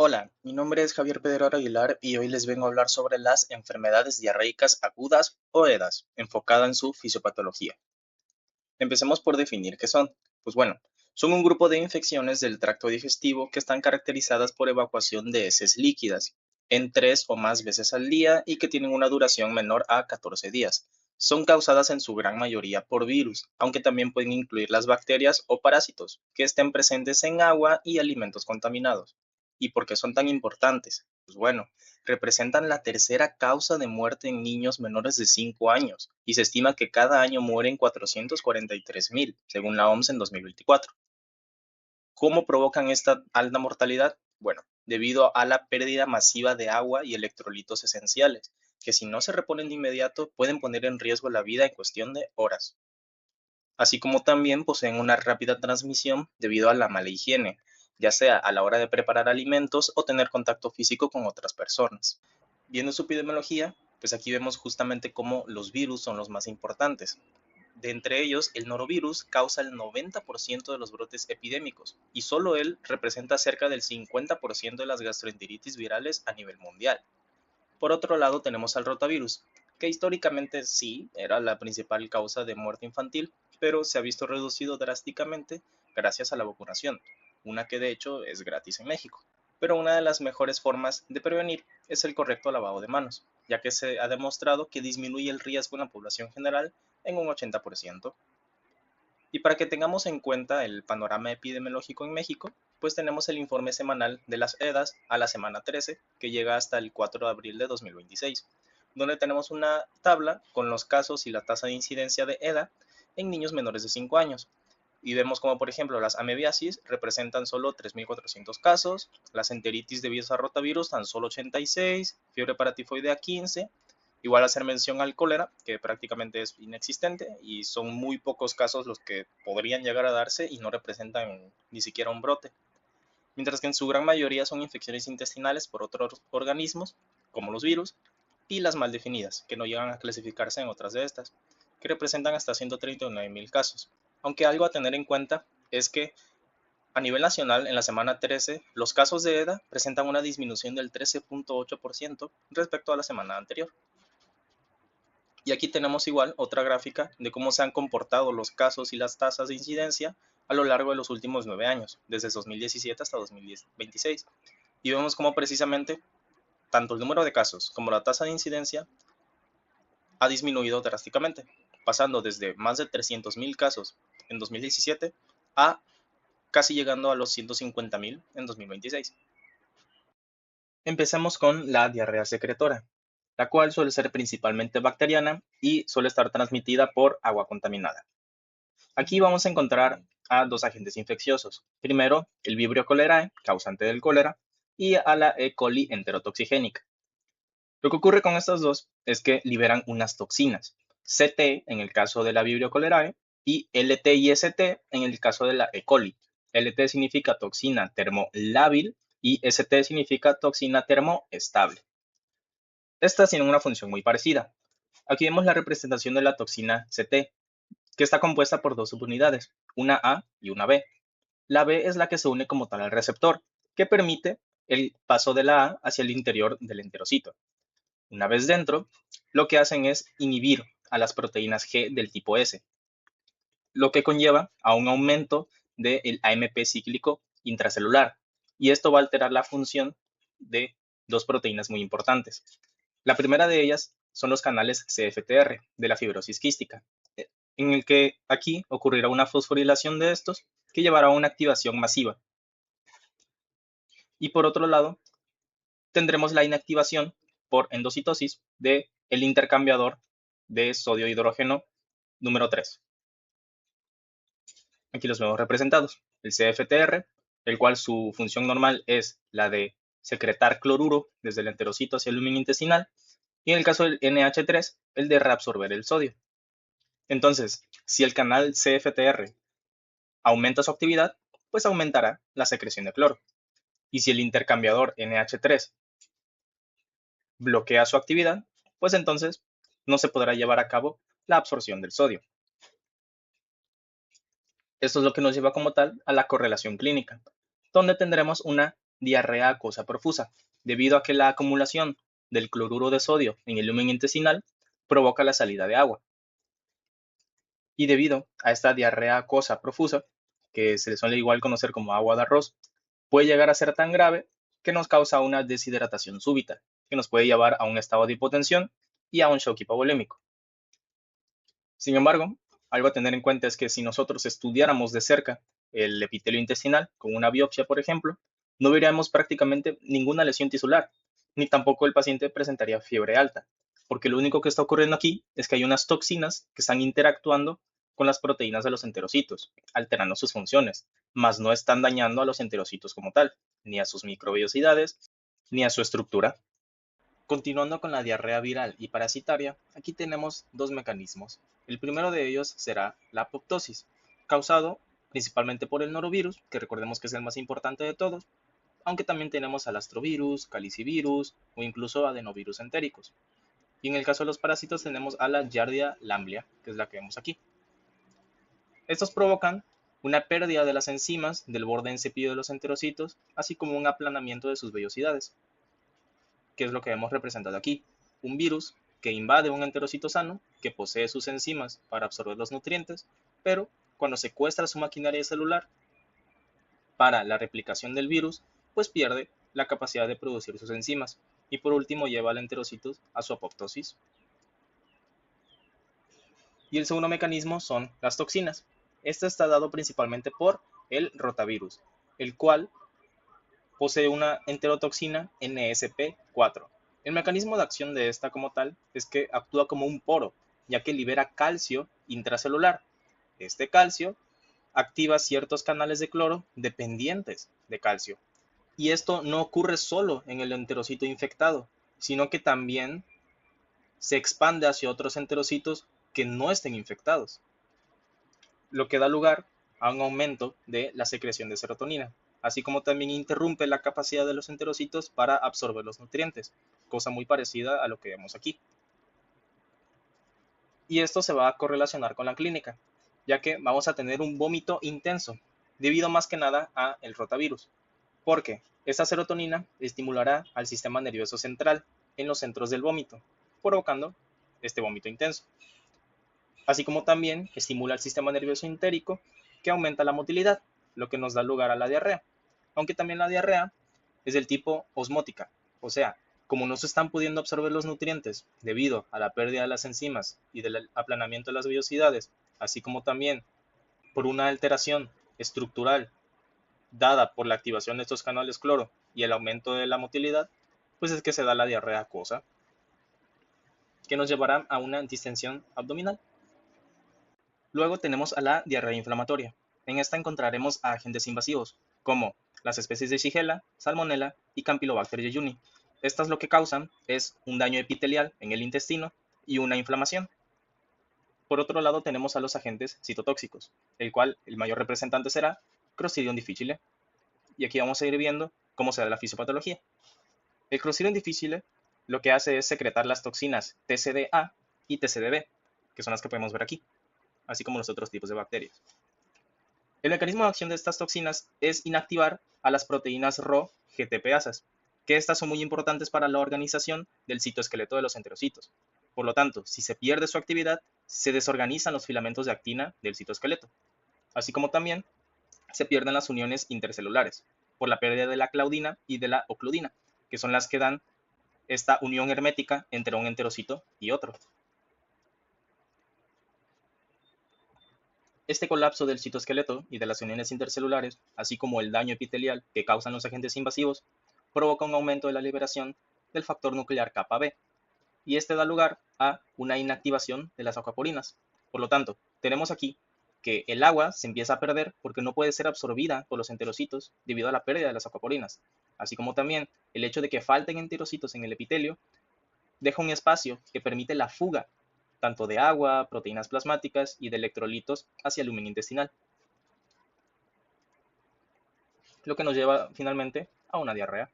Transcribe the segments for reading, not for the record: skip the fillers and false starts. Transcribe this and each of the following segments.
Hola, mi nombre es Javier Pedro Aguilar y hoy les vengo a hablar sobre las enfermedades diarreicas agudas o EDAs, enfocada en su fisiopatología. Empecemos por definir qué son. Pues bueno, son un grupo de infecciones del tracto digestivo que están caracterizadas por evacuación de heces líquidas en 3 o más veces al día y que tienen una duración menor a 14 días. Son causadas en su gran mayoría por virus, aunque también pueden incluir las bacterias o parásitos que estén presentes en agua y alimentos contaminados. ¿Y por qué son tan importantes? Pues bueno, representan la tercera causa de muerte en niños menores de 5 años y se estima que cada año mueren 443.000, según la OMS en 2024. ¿Cómo provocan esta alta mortalidad? Bueno, debido a la pérdida masiva de agua y electrolitos esenciales, que si no se reponen de inmediato pueden poner en riesgo la vida en cuestión de horas. Así como también poseen una rápida transmisión debido a la mala higiene, ya sea a la hora de preparar alimentos o tener contacto físico con otras personas. Viendo su epidemiología, pues aquí vemos justamente cómo los virus son los más importantes. De entre ellos, el norovirus causa el 90% de los brotes epidémicos y solo él representa cerca del 50% de las gastroenteritis virales a nivel mundial. Por otro lado, tenemos al rotavirus, que históricamente sí era la principal causa de muerte infantil, pero se ha visto reducido drásticamente gracias a la vacunación, una que de hecho es gratis en México. Pero una de las mejores formas de prevenir es el correcto lavado de manos, ya que se ha demostrado que disminuye el riesgo en la población general en un 80%. Y para que tengamos en cuenta el panorama epidemiológico en México, pues tenemos el informe semanal de las EDAs a la semana 13, que llega hasta el 4 de abril de 2026, donde tenemos una tabla con los casos y la tasa de incidencia de EDA en niños menores de 5 años. Y vemos como, por ejemplo, las amebiasis representan solo 3.400 casos, las enteritis debidas a rotavirus tan solo 86, fiebre paratifoidea 15. Igual hacer mención al cólera, que prácticamente es inexistente y son muy pocos casos los que podrían llegar a darse y no representan ni siquiera un brote. Mientras que en su gran mayoría son infecciones intestinales por otros organismos, como los virus, y las mal definidas, que no llegan a clasificarse en otras de estas, que representan hasta 139.000 casos. Aunque algo a tener en cuenta es que a nivel nacional, en la semana 13, los casos de EDA presentan una disminución del 13.8% respecto a la semana anterior. Y aquí tenemos igual otra gráfica de cómo se han comportado los casos y las tasas de incidencia a lo largo de los últimos 9 años, desde 2017 hasta 2026. Y vemos cómo precisamente tanto el número de casos como la tasa de incidencia ha disminuido drásticamente, pasando desde más de 300.000 casos en 2017 a casi llegando a los 150.000 en 2026. Empecemos con la diarrea secretora, la cual suele ser principalmente bacteriana y suele estar transmitida por agua contaminada. Aquí vamos a encontrar a dos agentes infecciosos. Primero, el Vibrio cholerae, causante del cólera, y a la E. coli enterotoxigénica. Lo que ocurre con estas dos es que liberan unas toxinas, CT en el caso de la Vibrio cholerae y LT y ST en el caso de la E. coli. LT significa toxina termolábil y ST significa toxina termoestable. Estas tienen una función muy parecida. Aquí vemos la representación de la toxina CT, que está compuesta por dos subunidades, una A y una B. La B es la que se une como tal al receptor, que permite el paso de la A hacia el interior del enterocito. Una vez dentro, lo que hacen es inhibir a las proteínas G del tipo S, lo que conlleva a un aumento del AMP cíclico intracelular, y esto va a alterar la función de dos proteínas muy importantes. La primera de ellas son los canales CFTR de la fibrosis quística, en el que aquí ocurrirá una fosforilación de estos que llevará a una activación masiva. Y por otro lado, tendremos la inactivación por endocitosis del intercambiador de sodio hidrógeno número 3. Aquí los vemos representados. El CFTR, el cual su función normal es la de secretar cloruro desde el enterocito hacia el lumen intestinal, y en el caso del NH3, el de reabsorber el sodio. Entonces, si el canal CFTR aumenta su actividad, pues aumentará la secreción de cloro. Y si el intercambiador NH3 bloquea su actividad, pues entonces no se podrá llevar a cabo la absorción del sodio. Esto es lo que nos lleva como tal a la correlación clínica, donde tendremos una diarrea acuosa profusa, debido a que la acumulación del cloruro de sodio en el lumen intestinal provoca la salida de agua. Y debido a esta diarrea acuosa profusa, que se le suele igual conocer como agua de arroz, puede llegar a ser tan grave que nos causa una deshidratación súbita, que nos puede llevar a un estado de hipotensión y a un shock hipovolémico. Sin embargo, algo a tener en cuenta es que si nosotros estudiáramos de cerca el epitelio intestinal con una biopsia, por ejemplo, no veríamos prácticamente ninguna lesión tisular, ni tampoco el paciente presentaría fiebre alta, porque lo único que está ocurriendo aquí es que hay unas toxinas que están interactuando con las proteínas de los enterocitos, alterando sus funciones, mas no están dañando a los enterocitos como tal, ni a sus microbiosidades, ni a su estructura. Continuando con la diarrea viral y parasitaria, aquí tenemos dos mecanismos. El primero de ellos será la apoptosis, causado principalmente por el norovirus, que recordemos que es el más importante de todos, aunque también tenemos al astrovirus, calicivirus o incluso adenovirus entéricos. Y en el caso de los parásitos tenemos a la Giardia lamblia, que es la que vemos aquí. Estos provocan una pérdida de las enzimas del borde encepido de los enterocitos, así como un aplanamiento de sus vellosidades, que es lo que hemos representado aquí. Un virus que invade un enterocito sano, que posee sus enzimas para absorber los nutrientes, pero cuando secuestra su maquinaria celular para la replicación del virus, pues pierde la capacidad de producir sus enzimas y por último lleva al enterocito a su apoptosis. Y el segundo mecanismo son las toxinas. Este está dado principalmente por el rotavirus, el cual posee una enterotoxina NSP4. El mecanismo de acción de esta como tal es que actúa como un poro, ya que libera calcio intracelular. Este calcio activa ciertos canales de cloro dependientes de calcio. Y esto no ocurre solo en el enterocito infectado, sino que también se expande hacia otros enterocitos que no estén infectados, lo que da lugar a un aumento de la secreción de serotonina, así como también interrumpe la capacidad de los enterocitos para absorber los nutrientes, cosa muy parecida a lo que vemos aquí. Y esto se va a correlacionar con la clínica, ya que vamos a tener un vómito intenso, debido más que nada a el rotavirus, porque esta serotonina estimulará al sistema nervioso central en los centros del vómito, provocando este vómito intenso, así como también estimula el sistema nervioso entérico, que aumenta la motilidad, lo que nos da lugar a la diarrea. Aunque también la diarrea es del tipo osmótica, o sea, como no se están pudiendo absorber los nutrientes debido a la pérdida de las enzimas y del aplanamiento de las vellosidades, así como también por una alteración estructural dada por la activación de estos canales cloro y el aumento de la motilidad, pues es que se da la diarrea acuosa, que nos llevará a una distensión abdominal. Luego tenemos a la diarrea inflamatoria. En esta encontraremos a agentes invasivos, como las especies de Shigella, Salmonella y Campylobacter jejuni. Estas lo que causan es un daño epitelial en el intestino y una inflamación. Por otro lado tenemos a los agentes citotóxicos, el cual el mayor representante será Clostridium difficile. Y aquí vamos a ir viendo cómo se da la fisiopatología. El Clostridium difficile lo que hace es secretar las toxinas TCD-A y TCD-B, que son las que podemos ver aquí, así como los otros tipos de bacterias. El mecanismo de acción de estas toxinas es inactivar a las proteínas Rho GTPasas, que estas son muy importantes para la organización del citoesqueleto de los enterocitos. Por lo tanto, si se pierde su actividad, se desorganizan los filamentos de actina del citoesqueleto, así como también se pierden las uniones intercelulares por la pérdida de la claudina y de la ocludina, que son las que dan esta unión hermética entre un enterocito y otro. Este colapso del citoesqueleto y de las uniones intercelulares, así como el daño epitelial que causan los agentes invasivos, provoca un aumento de la liberación del factor nuclear kappa B, y este da lugar a una inactivación de las aquaporinas. Por lo tanto, tenemos aquí que el agua se empieza a perder porque no puede ser absorbida por los enterocitos debido a la pérdida de las aquaporinas, así como también el hecho de que falten enterocitos en el epitelio deja un espacio que permite la fuga tanto de agua, proteínas plasmáticas y de electrolitos hacia el lumen intestinal, lo que nos lleva finalmente a una diarrea.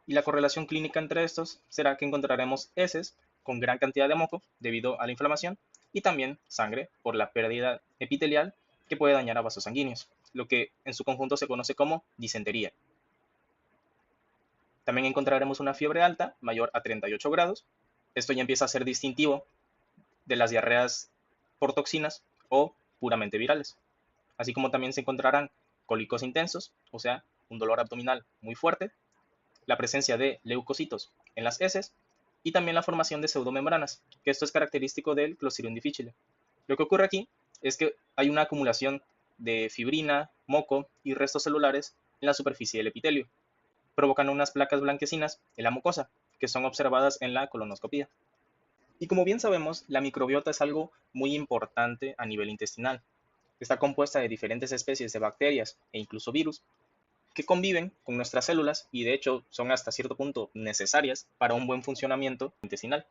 Y la correlación clínica entre estos será que encontraremos heces con gran cantidad de moco debido a la inflamación y también sangre por la pérdida epitelial que puede dañar a vasos sanguíneos, lo que en su conjunto se conoce como disentería. También encontraremos una fiebre alta mayor a 38 grados. Esto ya empieza a ser distintivo de las diarreas por toxinas o puramente virales. Así como también se encontrarán cólicos intensos, o sea, un dolor abdominal muy fuerte, la presencia de leucocitos en las heces y también la formación de pseudomembranas, que esto es característico del Clostridium difficile. Lo que ocurre aquí es que hay una acumulación de fibrina, moco y restos celulares en la superficie del epitelio, provocando unas placas blanquecinas en la mucosa, que son observadas en la colonoscopía. Y como bien sabemos, la microbiota es algo muy importante a nivel intestinal. Está compuesta de diferentes especies de bacterias e incluso virus que conviven con nuestras células y de hecho son hasta cierto punto necesarias para un buen funcionamiento intestinal.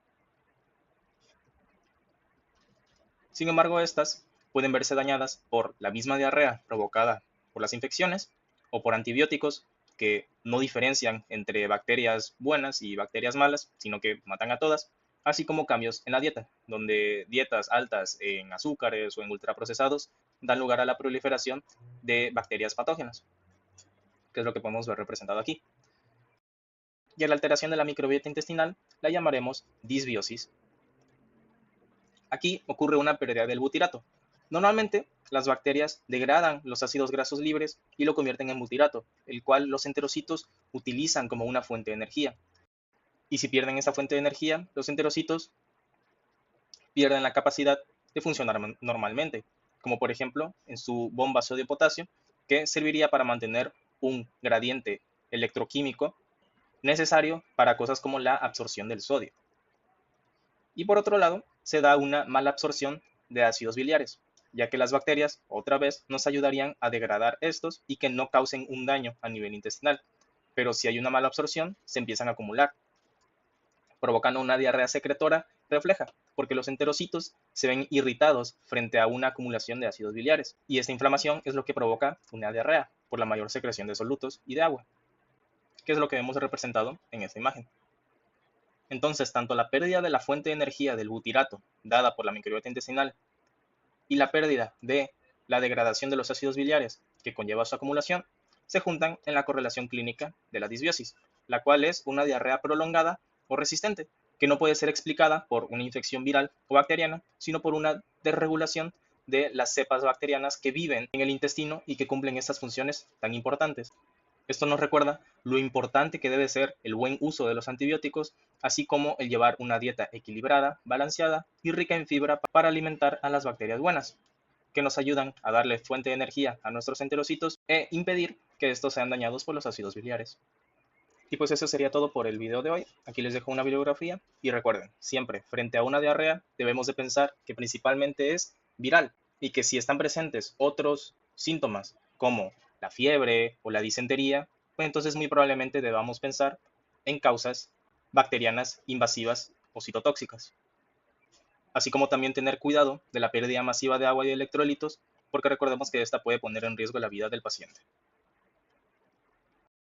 Sin embargo, estas pueden verse dañadas por la misma diarrea provocada por las infecciones o por antibióticos que no diferencian entre bacterias buenas y bacterias malas, sino que matan a todas, así como cambios en la dieta, donde dietas altas en azúcares o en ultraprocesados dan lugar a la proliferación de bacterias patógenas, que es lo que podemos ver representado aquí. Y a la alteración de la microbiota intestinal la llamaremos disbiosis. Aquí ocurre una pérdida del butirato. Normalmente, las bacterias degradan los ácidos grasos libres y lo convierten en butirato, el cual los enterocitos utilizan como una fuente de energía. Y si pierden esa fuente de energía, los enterocitos pierden la capacidad de funcionar normalmente, como por ejemplo en su bomba sodio-potasio, que serviría para mantener un gradiente electroquímico necesario para cosas como la absorción del sodio. Y por otro lado, se da una mala absorción de ácidos biliares, ya que las bacterias, otra vez, nos ayudarían a degradar estos y que no causen un daño a nivel intestinal. Pero si hay una mala absorción, se empiezan a acumular, provocando una diarrea secretora refleja, porque los enterocitos se ven irritados frente a una acumulación de ácidos biliares, y esta inflamación es lo que provoca una diarrea, por la mayor secreción de solutos y de agua, que es lo que vemos representado en esta imagen. Entonces, tanto la pérdida de la fuente de energía del butirato, dada por la microbiota intestinal, y la pérdida de la degradación de los ácidos biliares, que conlleva su acumulación, se juntan en la correlación clínica de la disbiosis, la cual es una diarrea prolongada o resistente, que no puede ser explicada por una infección viral o bacteriana, sino por una desregulación de las cepas bacterianas que viven en el intestino y que cumplen estas funciones tan importantes. Esto nos recuerda lo importante que debe ser el buen uso de los antibióticos, así como el llevar una dieta equilibrada, balanceada y rica en fibra para alimentar a las bacterias buenas, que nos ayudan a darle fuente de energía a nuestros enterocitos e impedir que estos sean dañados por los ácidos biliares. Y pues eso sería todo por el video de hoy. Aquí les dejo una bibliografía y recuerden, siempre frente a una diarrea debemos de pensar que principalmente es viral y que si están presentes otros síntomas como la fiebre o la disentería, pues entonces muy probablemente debamos pensar en causas bacterianas invasivas o citotóxicas. Así como también tener cuidado de la pérdida masiva de agua y de electrolitos, porque recordemos que esta puede poner en riesgo la vida del paciente.